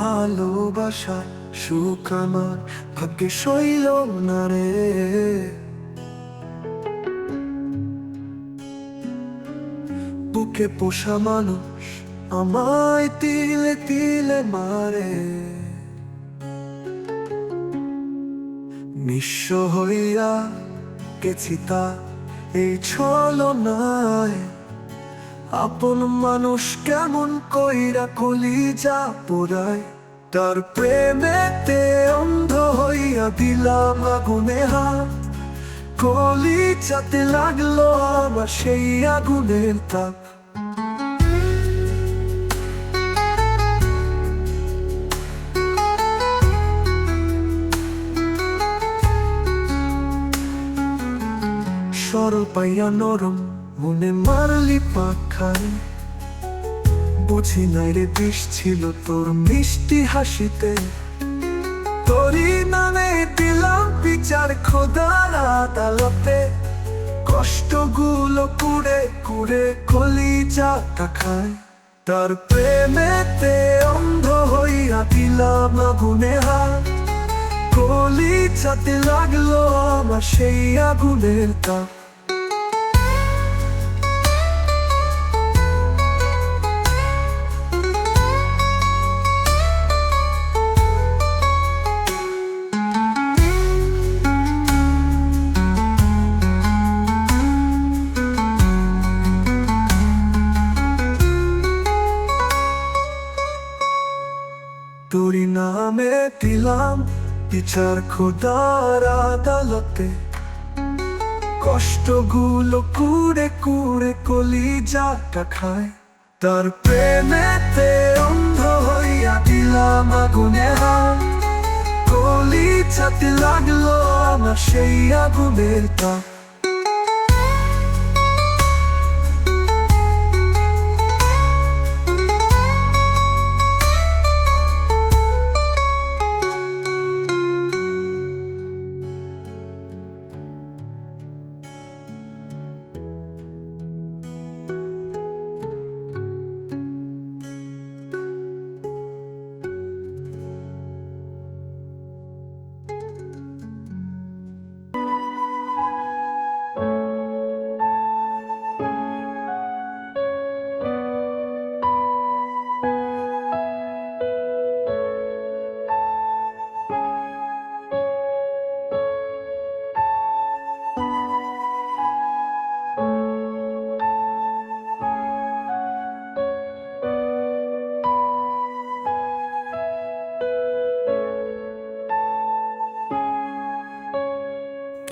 ভালোবাসা সুখ আমার ভাগ্যে সইল না রে। বুকে পোষা মানুষ আমায় তিলে তিলে মারে, নিঃস্ব হইয়া গেছি তা এই ছলনায়। আপন মানুষ কেমন কইরা কলিজা পোড়ায়, তার প্রেমেতে অন্ধ হইয়া দিলাম আগুনে হাত। কলিজাতে লাগলো আমার সেই আগুনের তাপ। সরল পাইয়া নরম মনে মারলি পাখায়, বুঝি নাই রে বিষ ছিল তোর মিষ্টি হাসিতে। তোরই নামে দিলাম বিচার খোদার আদালতে, কষ্টগুলো কুড়ে কুড়ে কলিজাটা খায়। তার প্রেমেতে অন্ধ হইয়া দিলাম আগুনে হাত। কলিজাতে লাগলো আমার সেই আগুনের তাপ। তোরই নামে দিলাম বিচার খোদার আদালতে, কষ্টগুলো কুড়ে কুড়ে কলিজাটা খায়। তার প্রেমেতে অন্ধ হইয়া দিলাম আগুনে হাত। কলিজাতে লাগলো আমার সেই আগুনের তাপ।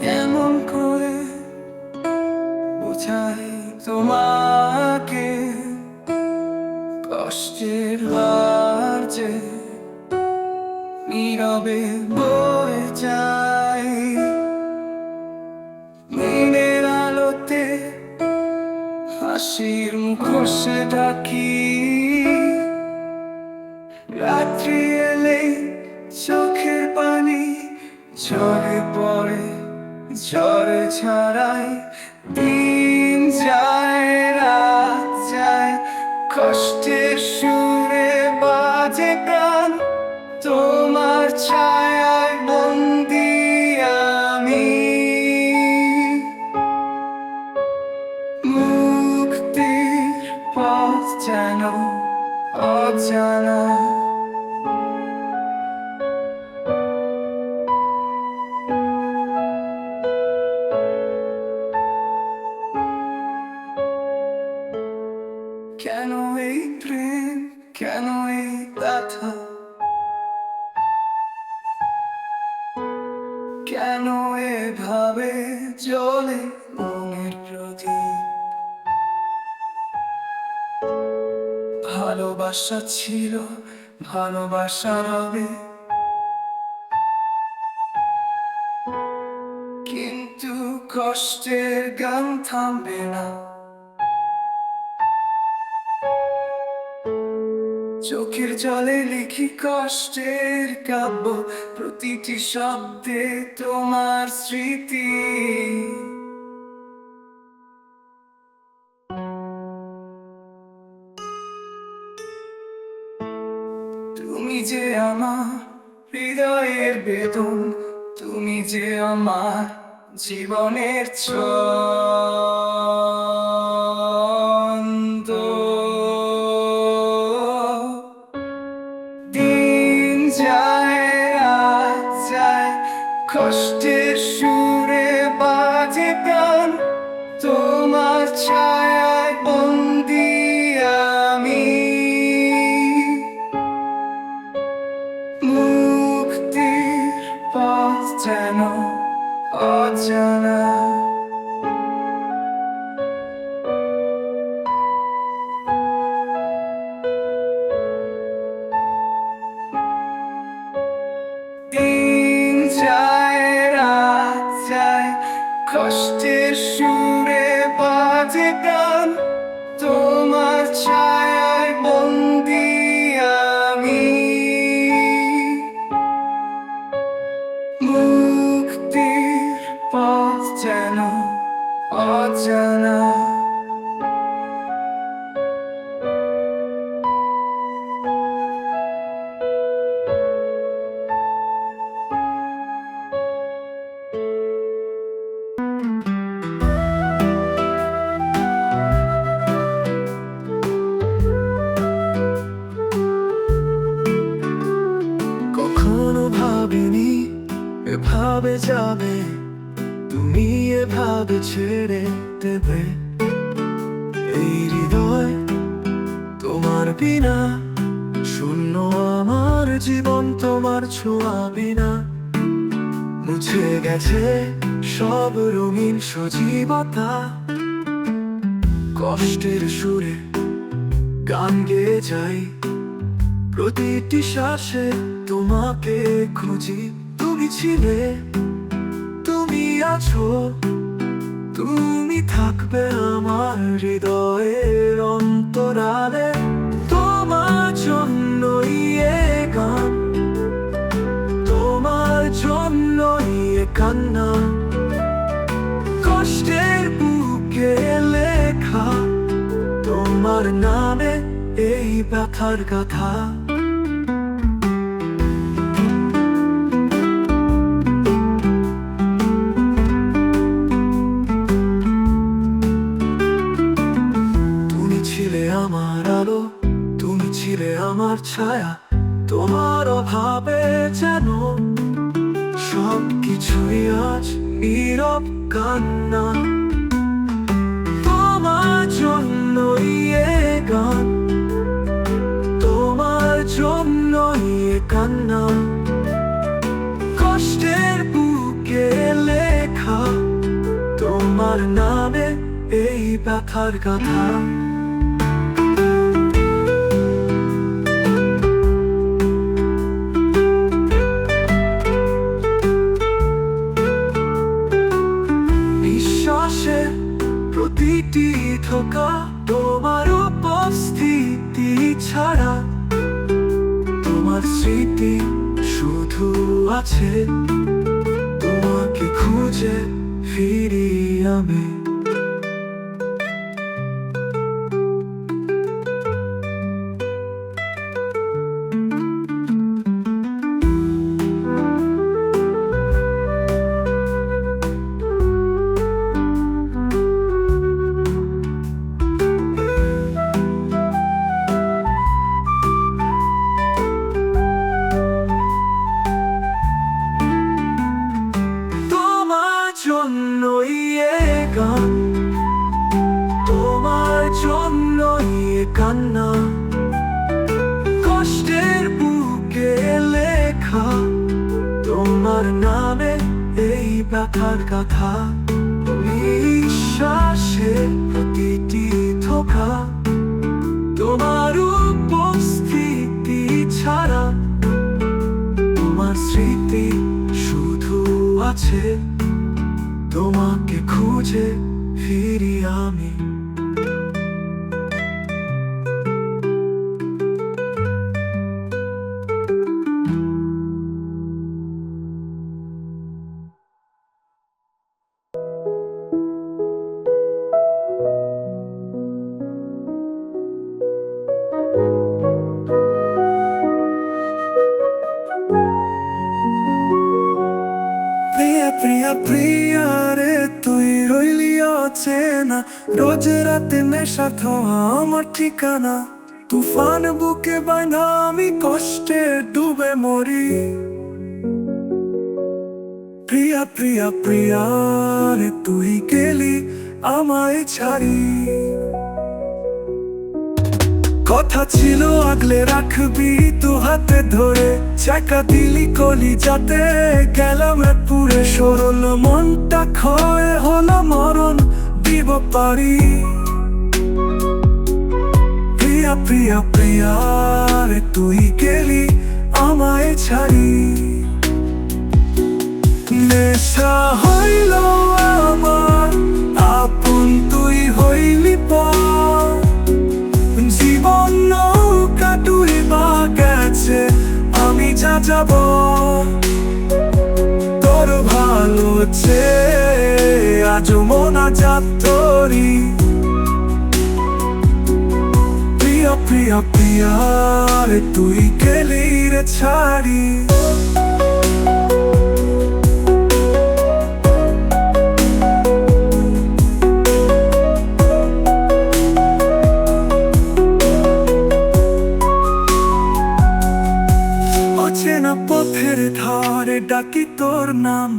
কেমন করে বোঝাই তোমাকে কষ্টের হার যে নীরবে বয়ে যায়। দিনের আলোতে হাসির মুখোশে ঢাকি, রাত্রি এলে চোখের পানি ঝরে পড়ে ঝরে ছাড়াই। দিন যায় রাত যায় কষ্টের সুরে বাজে প্রাণ, তোমার ছায়ায় বন্দি আমি। মুক্তির পথ যেন অজানা, কেন এই প্রেম কেন এই ব্যথা, কেন এভাবে জ্বলে মনের প্রদীপ। ভালোবাসা ছিল ভালোবাসা রবে, কিন্তু কষ্টের গান থামবে না। চোখের জলে লিখি কষ্টের কাব্য, প্রতিটি শব্দে তোমার স্মৃতি। তুমি যে আমার হৃদয়ের বেদন, তুমি যে আমার জীবনের ছন্দ। দিন যায় রাত যায়, কষ্টের সুরে বাজে প্রাণ, তোমার ছায়ায় বন্দি আমি। মুক্তির পথ যেন অজানা। দিন যায় রাত যায়, কষ্টের সুরে বাজে প্রাণ, তোমার ছায়ায় বন্দি আমি। মুক্তির পথ যেন অজানা। কখনো ভাবিনি এভাবে যাবে, তুমি এভাবে ছেড়ে দেবে এই হৃদয় তোমার বিনা। শূন্য আমার জীবন তোমার ছোঁয়া বিনা। মুছে গেছে সব রঙিন সজীবতা, কষ্টের সুরে গান গেয়ে যাই, প্রতিটি শ্বাসে তোমাকে খুঁজি। তুমি ছিলে, তুমি আছো, তুমি থাকবে আমার হৃদয়ের অন্তরালে। তোমার জন্যই এ গান, তোমার জন্যই এ কান্না, কষ্টের বুকে লেখা তোমার নামে এই ব্যথার কথা। আমার আলো, তুমি ছিলে আমার ছায়া, তোমার অভাবে যেন সবকিছুই আজ নীরব কান্না। তোমার জন্যই এ গান, তোমার জন্যই এ কান্না, কষ্টের বুকে লেখা তোমার নামে এই ব্যথার কথা। প্রতিটি ধোঁকা তোমার উপস্থিতি ছাড়া, তোমার স্মৃতি শুধু আছে, তোমাকে খুঁজে ফিরি আমি। জন্যই এ গান, তোমার জন্যই এ কান্না, কষ্টের বুকে লেখা তোমার নামে এই ব্যথার কথা। নিঃশ্বাসের প্রতিটি ধোঁকা তোমার উপস্থিতি ছাড়া, তোমার স্মৃতি শুধু আছে, তোমাকে খুঁজে ফিরি আমি। প্রিয়া প্রিয়া রে তুই রইলি অচেনা, রোজ রাতে নেশা খাওয়া আমার ঠিকানা। তুফান বুকে বাঁধা আমি কষ্টে ডুবে মরি। প্রিয়া প্রিয়া প্রিয়া রে তুই গেলি আমায় ছাড়ি। কথা ছিল আগলে রাখবি তু হাতে ধরে, চাকা দিলি কলি যাতে গেলাম পুরে। সরল মনটা ক্ষয় হলো মরণ দিব পারি। প্রিয়া প্রিয়া প্রিয়া রে তুই গেলি আমায় ছাড়ি। নেশা হইল আমার আপন তুই হইলি পর, জীবন নৌকা ডুইবা গেছে আমি যা যাব। তোর ভালো চেয়ে আজ মোনাজাত তোরি। প্রিয়া প্রিয়া প্রিয়া রে তুই গেলি রে ছাড়ি। অচেনা পথের ধারে ডাকি তোর নাম,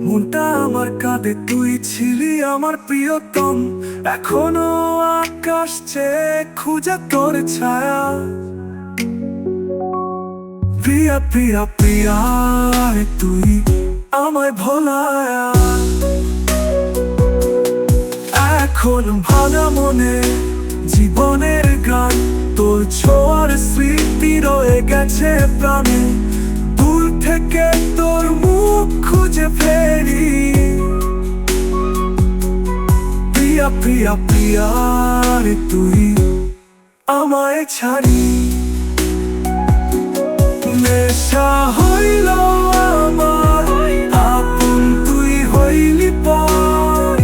মনটা আমার কাঁধে তুই ছিলি আমার প্রিয়তম। এখনো আকাশ চেয়ে খুঁজে তোর ছায়া। প্রিয়া প্রিয়া প্রিয়া রে তুই আমায় ভোলায়া। এখন ভাঙা মনে জীবনের গান, তোর ছোঁয়ার স্মৃতি রয়ে গেছে প্রাণে। দূর থেকে তোর মুখ খুঁজে ফেরি। প্রিয়া প্রিয়া প্রিয়া রে তুই আমায় ছাড়ি। নেশা হইল আমার আপন তুই হইলি পর,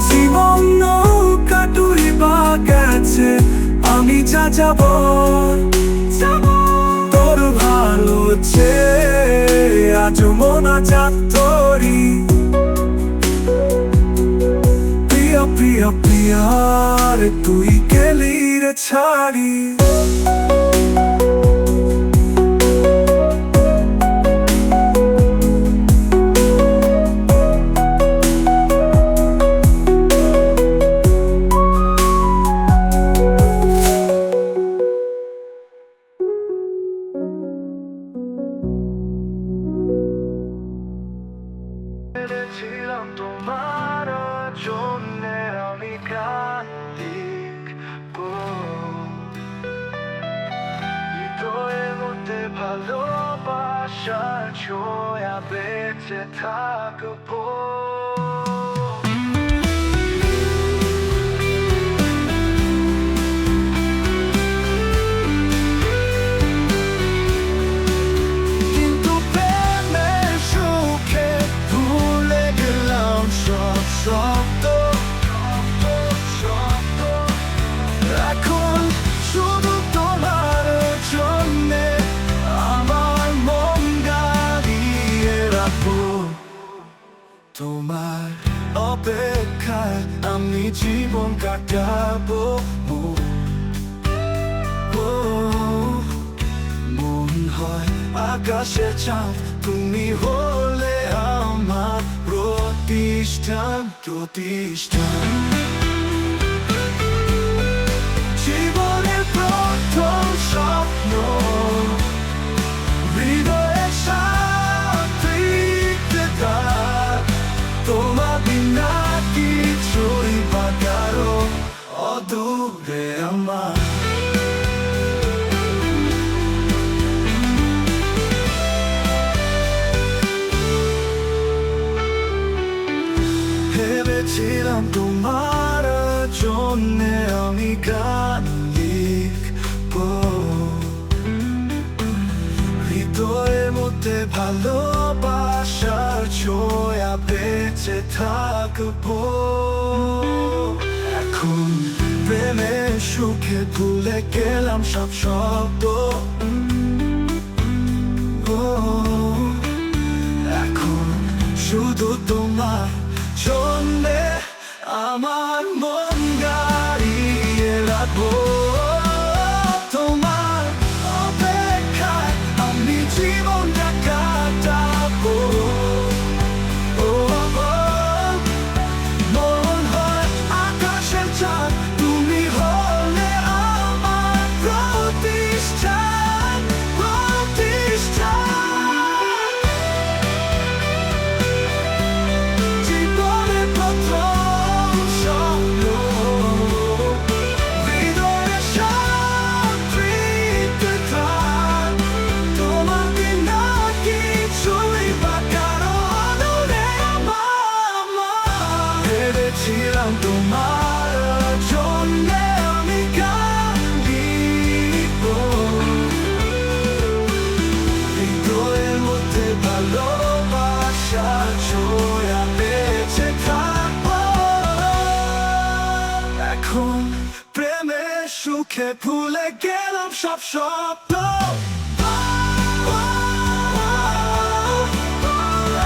জীবন নৌকা ডুইবা গেছে আমি যা যাব। তোর ভালো চেয়ে আজ মোনাজাত তোরি। প্রিয়া প্রিয়া প্রিয়া রে তুই গেলি রে ছাড়ি। ছিলাম তোমার জন্যে আমি গান লিখবো, হৃদয়ের মধ্যে ভালোবাসার ছোঁয়া বেঁচে থাকবো। এখন শুধু তোমার জন্যে আমার মন গাড়িয়ে রাখবো। তোমার অপেক্ষায় আমি জীবন কাটাবো। মন হয় আকাশের চাঁদ, তুমি হলে আমার প্রতিষ্ঠান প্রতিষ্ঠান। জীবনের প্রথম স্বপ্ন হৃদয়ের সাথে তার, তোমার বিনা কিছুই বাগারো অদূরে আমার। ভেবেছিলাম তোমার জন্যে আমি গান লিখবো, হৃদয়ের মধ্যে ভালোবাসার ছোঁয়া বেঁচে থাকবো। এখন প্রেমের সুখে ভুলে গেলাম সব শব্দ। এখন শুধু তোমার জন্যে আমার মন গাড়িয়ে রাখবো তোমার অপেক্ষায় আমি জীবনটা কাটাবো ও মন হয় আকাশের চাঁদ তুমি হলে আমার প্রতিষ্ঠান জীবনে প্রথম স্বপ্ন হৃদয়ে শান্তিতে থাক তোমার বিনা কিছুই বা কারো আদরে আমার ভেবেছিলাম তোমার জন্যে আমি গান লিখবো হৃদয়ের মধ্যে ভালোবাসা ছোঁয়া বেঁচে থাকবো এখন প্রেমে সুখে ভুলে গেলাম সব স্বপ্ন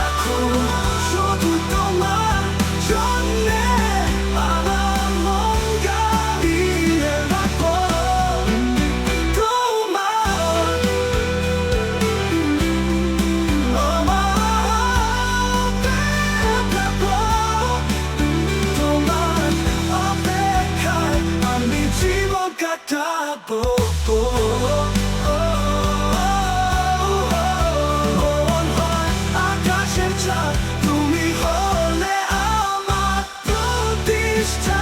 এখন শুধু তোমার জন্যে আমার মন গাড়িয়ে রাখবো তোমার তোমার অপেক্ষায় আমি জীবন কাটাবো মন হয় আকাশের চাঁদ তুমি হলে আমার প্রতিষ্ঠা